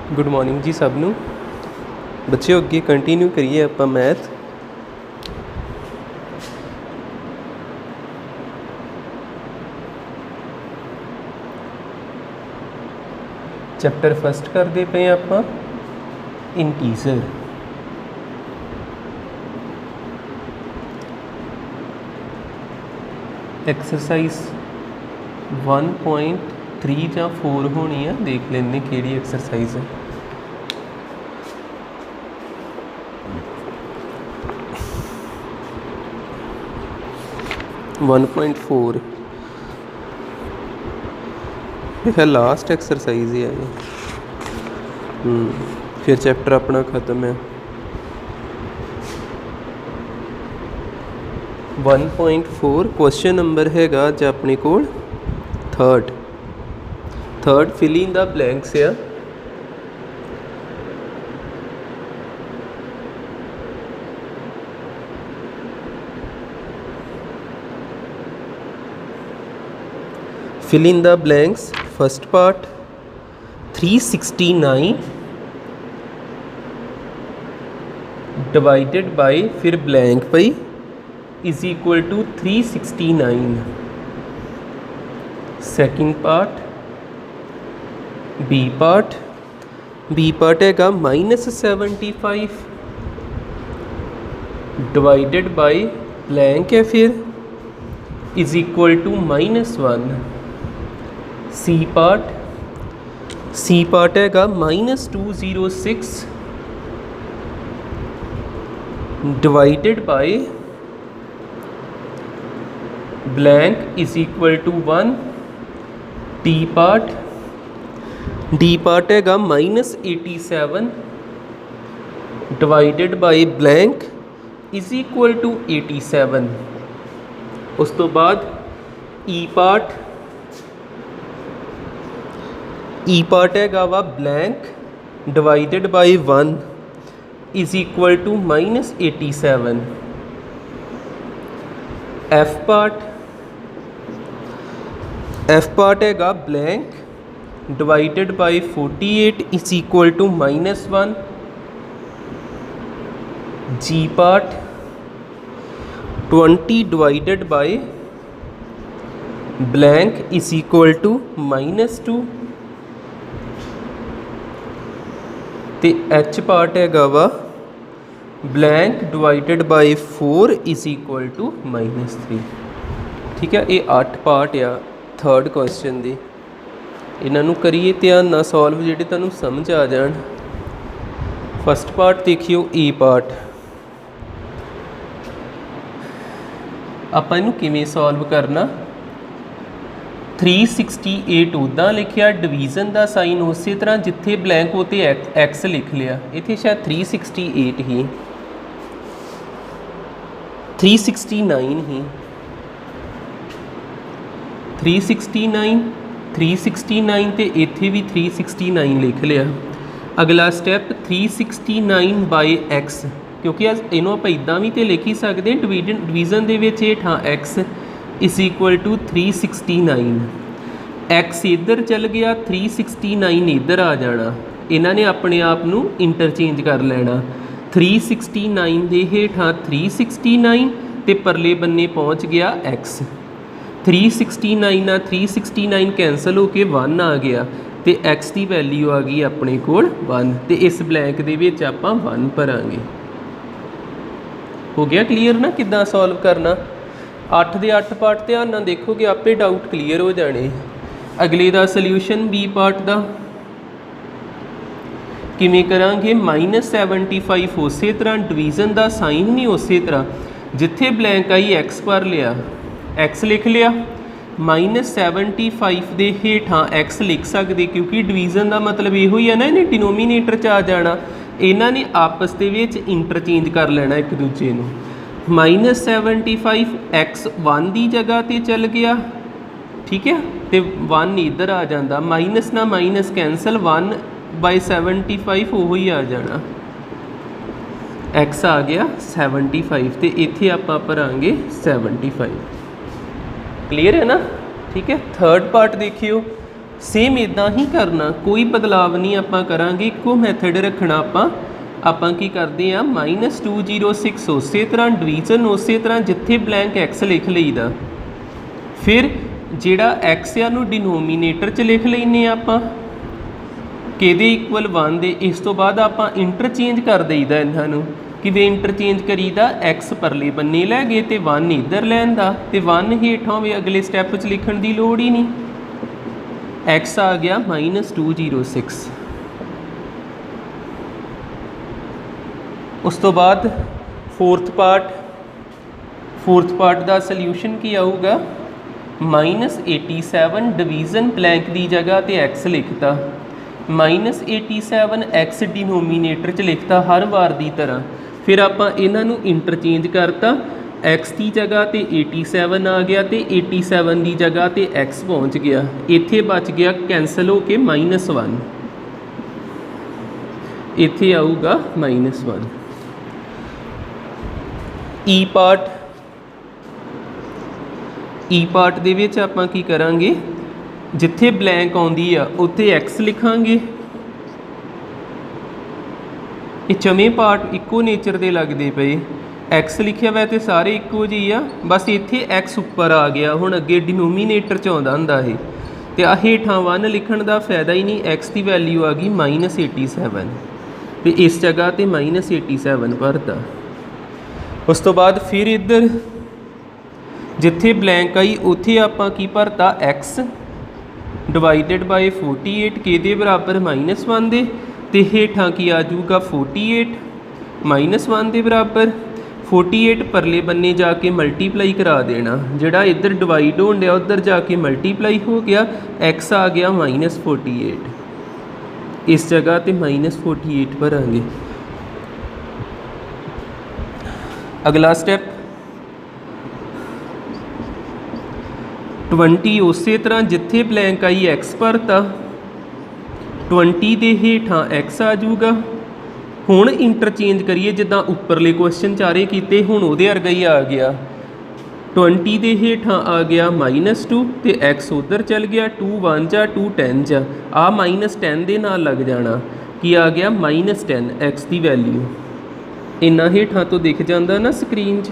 Good morning जी सब नूं। बच्चों अगे कंटिन्यू करिए आपां मैथ। चैप्टर फस्ट करते पे आपां इंटीजर। एक्सरसाइज 1.3 ਜਾਂ 4 होनी है, देख लेंगे किहड़ी एक्सरसाइज है। वन पॉइंट फोर है लास्ट एक्सरसाइज ही है ये। फिर चैप्टर अपना ख़त्म है। 1.4 क्वेश्चन नंबर हैगा जो अपने को third fill in the blanks है। Fill in the blanks first part 369 divided by फिर ब्लैंक पई is equal to 369। Second part B part हैगा -75 डिवाइडेड बाय ब्लैंक है फिर is equal to -1। C part हैगा -206 divided by blank is equal to 1। D part हैगा -87 divided by blank is equal to 87। उस तो बाद ई पार्ट हैगा वा blank divided by 1 is equal to -87। F part हैगा blank divided by 48 is equal to -1। G part 20 divided by blank is equal to -2। ते H part हैगा वा blank divided by 4 is equal to -3। ठीक है, ये 8 part आ third question दी। इन्हों करिए ध्यान ना सॉल्व जिहड़े तुहानूं समझ आ जाण। फस्ट पार्ट देखियो ए पार्ट आपां इहनूं किवें सॉल्व करना। 368 उदा लिखिया, डिवीजन का साइन उस तरह जिथे ब्लैंक होते एक्स लिख लिया। इत्थे शायद 368 ही 369 ही 369 तो इत्थे भी 369 लिख लिया। अगला स्टैप 369 बाय एक्स, क्योंकि इनू आप इदा भी तो लिख ही सकते हैं। डिवीजन के हेठां x is equal to 369। X इधर चल गया, 369 इधर आ जाना। इन्हों ने अपने आप को इंटरचेंज कर लेना। 369 के हेठां 369 तो परले बन्ने पहुँच गया एक्स। 369 ना 369 कैंसल होके 1 आ गया तो एक्स की वैल्यू आ गई अपने कोल 1। तो इस ब्लैंक दे विच आपां 1 भरांगे। हो गया क्लीयर ना किद्दां सॉल्व करना। 8 दे 8 पार्ट ध्यान नाल देखोगे आपे डाउट क्लीयर हो जाने। अगले दा सल्यूशन बी पार्ट दा किवें करांगे। -75 उस तरह डिवीजन का साइन नहीं उस तरह जिथे ब्लैंक आई एक्स भर लिया, एक्स लिख लिया। -75 के हेठां एक्स लिख सकते क्योंकि डिवीजन का मतलब यो ही है ना, इन्हें डिनोमीनेटर च आ जाना। इन्हों ने आपस के इंटरचेंज कर लेना एक दूजे को। -75 एक्स 1 की जगह पर चल गया, ठीक है, तो 1 इधर आ जाता। माइनस ना माइनस कैंसल, 1/75 वो ही आ जाना। एक्स आ गया 75 तो इत्थे आपां भरांगे 75। क्लीयर है ना। ठीक है, थर्ड पार्ट देखियो सेम इदा ही करना, कोई बदलाव नहीं आप करांगे, इको मैथड रखना। ਆਪਾਂ ਕੀ ਕਰਦੇ ਆ -206 ਉਸੇ ਤਰ੍ਹਾਂ ਡਿਵੀਜ਼ਨ ਉਸੇ ਤਰ੍ਹਾਂ ਜਿੱਥੇ ਬਲੈਂਕ x ਲਿਖ ਲਈਦਾ, ਫਿਰ ਜਿਹੜਾ x ਆ ਨੂੰ ਡਿਨੋਮੀਨੇਟਰ 'ਚ ਲਿਖ ਲੈਂਦੇ ਆਪਾਂ ਕਿਹਦੇ ਇਕੁਅਲ 1 ਦੇ। ਇਸ ਤੋਂ ਬਾਅਦ ਆਪਾਂ ਇੰਟਰਚੇਂਜ ਕਰ ਦਈਦਾ ਇਹਨਾਂ ਨੂੰ, ਕਿਵੇਂ ਇੰਟਰਚੇਂਜ ਕਰੀਦਾ, x ਪਰਲੇ ਬੰਨੇ ਲੈ ਗਏ ਤੇ 1 ਇੱਧਰ ਲੈਣ ਦਾ, ਤੇ 1 ਹੇਠਾਂ ਵੀ ਅਗਲੇ ਸਟੈਪ 'ਚ ਲਿਖਣ ਦੀ ਲੋੜ ਹੀ ਨਹੀਂ। x ਆ ਗਿਆ -206। ਉਸ ਤੋਂ ਬਾਅਦ फोर्थ पार्ट का सल्यूशन की आऊगा -87 डिवीजन ब्लैंक की जगह तो x लिखता, -87 x डिनोमीनेटर च लिखता हर बार की तरह। फिर आप इन्हों इंटरचेंज करता, x की जगह तो 87 आ गया तो 87 की जगह तो x पहुँच गया, इत्थे बच गया कैंसल हो के -1, इत्थे आऊगा -1। ई पार्ट दे विच आपां की करांगे, जिथे ब्लैंक आउंदी आ उत्थे x लिखांगे। ये चवें पार्ट इक्को नेचर के लगते पे, x लिखिया वै तो सारे इक्को जी आ, बस इत्थे x उपर आ गया। हुण अगे डिनोमीनेटर च आउंदा हुंदा है तो आ हेठां 1 लिखण का फायदा ही नहीं, x की वैल्यू आ गई -87 तो इस जगह तो -87 भरता। उस तो बाद फिर इधर जिथे ब्लैंक आई उत्थे आपां की भरता x डिवाइडेड बाय 48 किहदे बराबर -1 दे, ते हेठां की आ जाऊगा 48 -1 के बराबर। 48 परले बन्ने जाके मल्टीप्लाई करा देना, जिहड़ा इधर डिवाइड होण दिया उधर जाके मल्टीप्लाई हो गया, x आ गया -48, इस जगह ते -48 भरांगे। अगला स्टैप 20 उस तरह जिथे ब्लैंक आई x भरता, 20 के हेठां x आ जाऊगा। हुण इंटरचेंज करिए जिदा उपरले क्वेश्चन चारे किए, हुण उहदे वर्गा ही आ गया। 20 के हेठां आ गया -2 तो x उधर चल गया, 2 1 जा 2 10 जा, आ -10 के नाल लग जाना, कि आ गया -10 x की वैल्यू। इन्ना हेठां तो दिख जाता ना स्क्रीन 'च,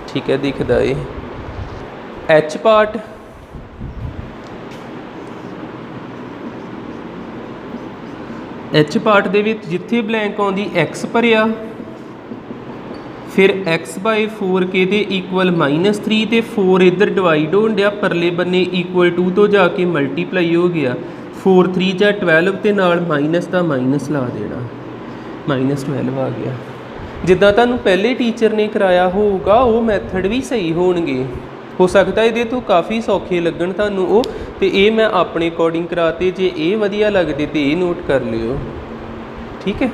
ठीक है दिखता है। एच पार्ट दे विच जिथे ब्लैंक आउंदी x भरिया, फिर x/4 के दे इक्वल -3 तो 4 इधर डिवाइड होण दिया, परले बन्ने इक्वल 2 तो जाके मल्टीप्लाई हो गया, 4 3 जा 12 के नाल माइनस का माइनस ला देना, -12 आ गया। जिदा तुहानूं पहले टीचर ने कराया होगा वो मैथड भी सही होणगे, हो सकता ये तो काफ़ी सौखे लगन तुहानूं वो, तो ये मैं अपने अकॉर्डिंग कराते, जे ये वधिया लगदे तो ये नोट कर लियो, ठीक है।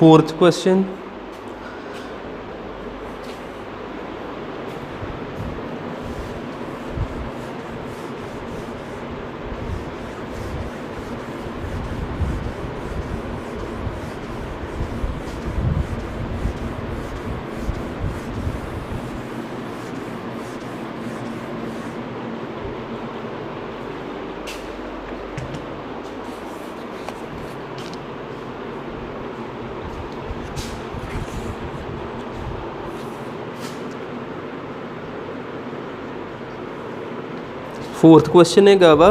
फोर्थ क्वेश्चन, फोर्थ क्वेश्चन है वा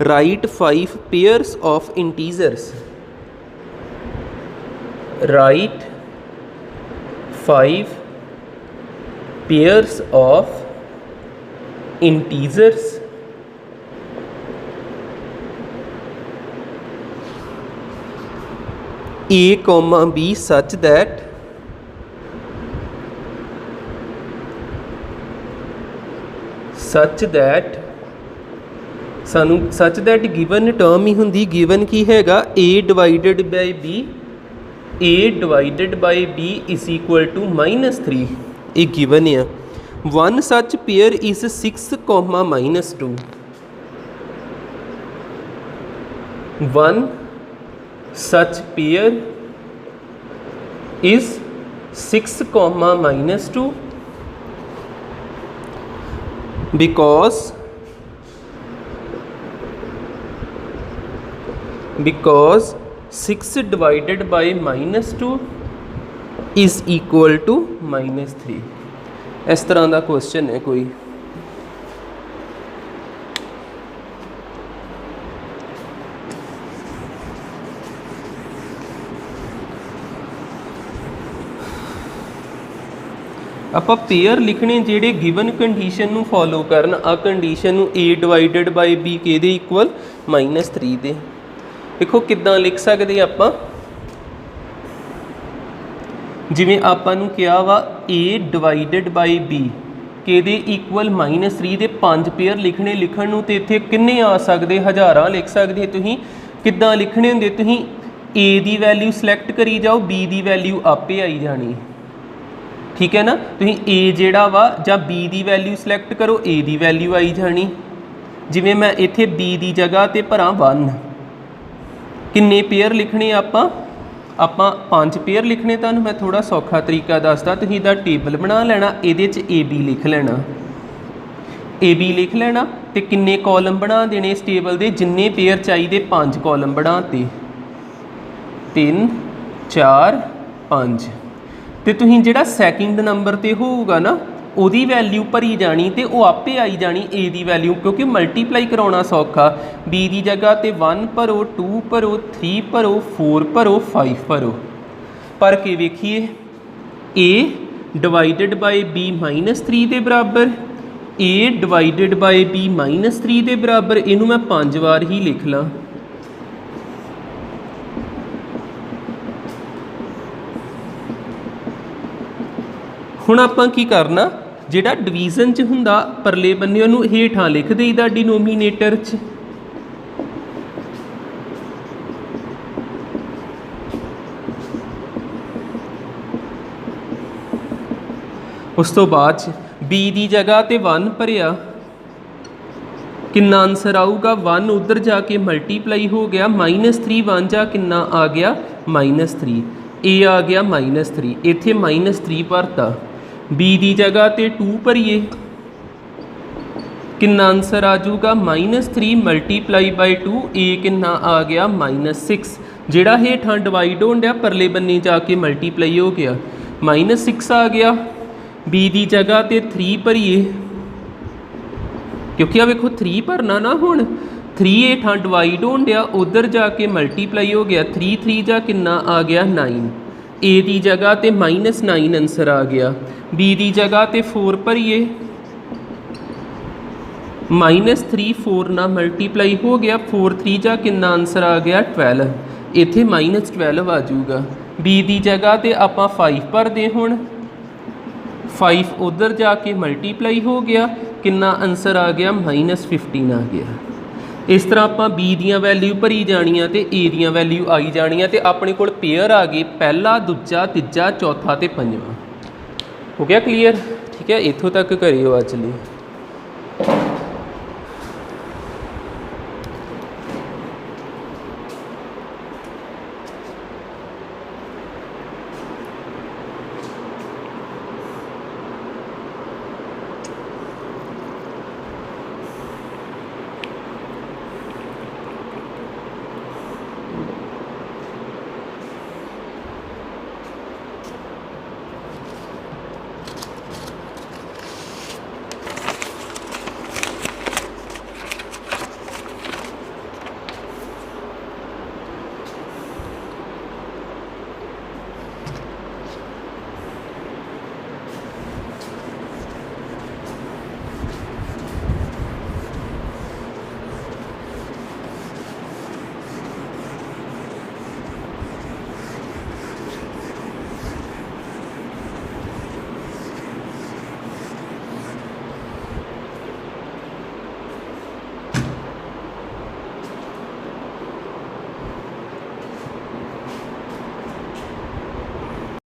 write 5 pairs of integers, write 5 pairs of integers A, B such that सानू सच दैट गिवन टर्म ही होंदी गिवन की हैगा a divided by b is equal to -3 ये गिवन है। One such pair is 6, -2 one such pair is 6, -2 because 6 divided by -2 is equal to -3। इस तरह का क्वेश्चन है कोई। ਆਪਾਂ पेयर लिखने ਜਿਹੜੇ गिवन कंडीशन ਨੂੰ फॉलो ਕਰਨ आ कंडीशन ਨੂੰ a डिवाइडेड बाय b ਕਿਹਦੇ इक्वल -3 ਦੇ। देखो किद्दां लिख सकते ਆਪਾਂ जिवें ਆਪਾਂ ਨੂੰ ਕਿਹਾ ਵਾ a डिवाइडेड बाय b ਕਿਹਦੇ इक्वल -3 ਦੇ 5 पेयर लिखने लिखण ਨੂੰ ਤੇ ਇੱਥੇ किन्ने आ सकते हज़ारां लिख सकते। तुसीं किद्दां लिखने हुंदे तुसीं a ਦੀ वैल्यू सिलेक्ट करी जाओ b ਦੀ वैल्यू आपे आई जानी ठीक है ना। तुसीं a जिहड़ा वा जां b ਦੀ वैल्यू सिलेक्ट करो a ਦੀ वैल्यू आई जानी। जिवें मैं इत्थे b ਦੀ जगह ते भरां 1 किन्ने पेयर लिखने आपां 5 पेयर लिखने। तुहानूं मैं थोड़ा सौखा तरीका दसदा तुसीं इहदा टेबल बना लेना इहदे च ए बी लिख लेना ते किन्ने कॉलम बना देने इस टेबल दे जिन्ने पेयर चाहिए 5 कॉलम बनाते 3 4 5 तो तुसीं जिहड़ा सैकेंड नंबर ते होऊगा ना ਉਹਦੀ वैल्यू भरी जानी तो वो आपे आई जानी ए दी वैल्यू क्योंकि मल्टीप्लाई कराना सौखा। बी की जगह तो 1 भरो 2 भरो 3 भरो 4 भरो 5 भरो भर के वेखिए a डिवाइडेड बाय b -3 के बराबर a डिवाइडेड बाय b -3 के बराबर इनू मैं 5 बार ही लिख ला। हुण आपां की करना जिहड़ा डिवीजन च हुंदा परले बन्ने उहनूं हेठां लिख देईदा डिनोमीनेटर च। उस तो बाद बी की जगह तो 1 भरिया किन्ना आंसर आऊगा 1 उधर जाके मल्टीप्लाई हो गया -3 1 जा किन्ना आ गया -3 ए आ गया -3 इत्थे -3 भरता। बी की जगह तो 2 भरीए किन्ना आंसर आ जाऊगा -3 मल्टीप्लाई बाय 2 ए किन्ना आ गया -6 जिहड़ा हेठां डिवाइड होण दिया परले बन्ने जाके मल्टीप्लाई हो गया -6 आ गया। बी की जगह तो 3 भरीए क्योंकि आ वेखो 3 भरना ना हुण 3 हेठां डिवाइड होण दिया उधर जाके मल्टीप्लाई हो गया 3 3 जा किन्ना आ गया 9 ए की जगह तो -9 आंसर आ गया। बी की जगह तो 4 भरीए -3 4 ना मल्टीप्लाई हो गया 4 3 जा किन्ना आंसर आ गया 12 इत्थे -12 आ जाऊगा। बी की जगह तो आपां 5 भरदे हुण 5 उधर जाके मल्टीप्लाई हो गया किन्ना आंसर आ गया -15 आ गया। इस तरह आप बी दियां वैल्यू भरी जानियां ते ए दियां वैल्यू आई जानियां ते अपने कोल पेयर आ गए पहला दूजा तीजा चौथा ते पंजवां। हो गया क्लीयर? ठीक है, इत्थों तक करियो अज लिए।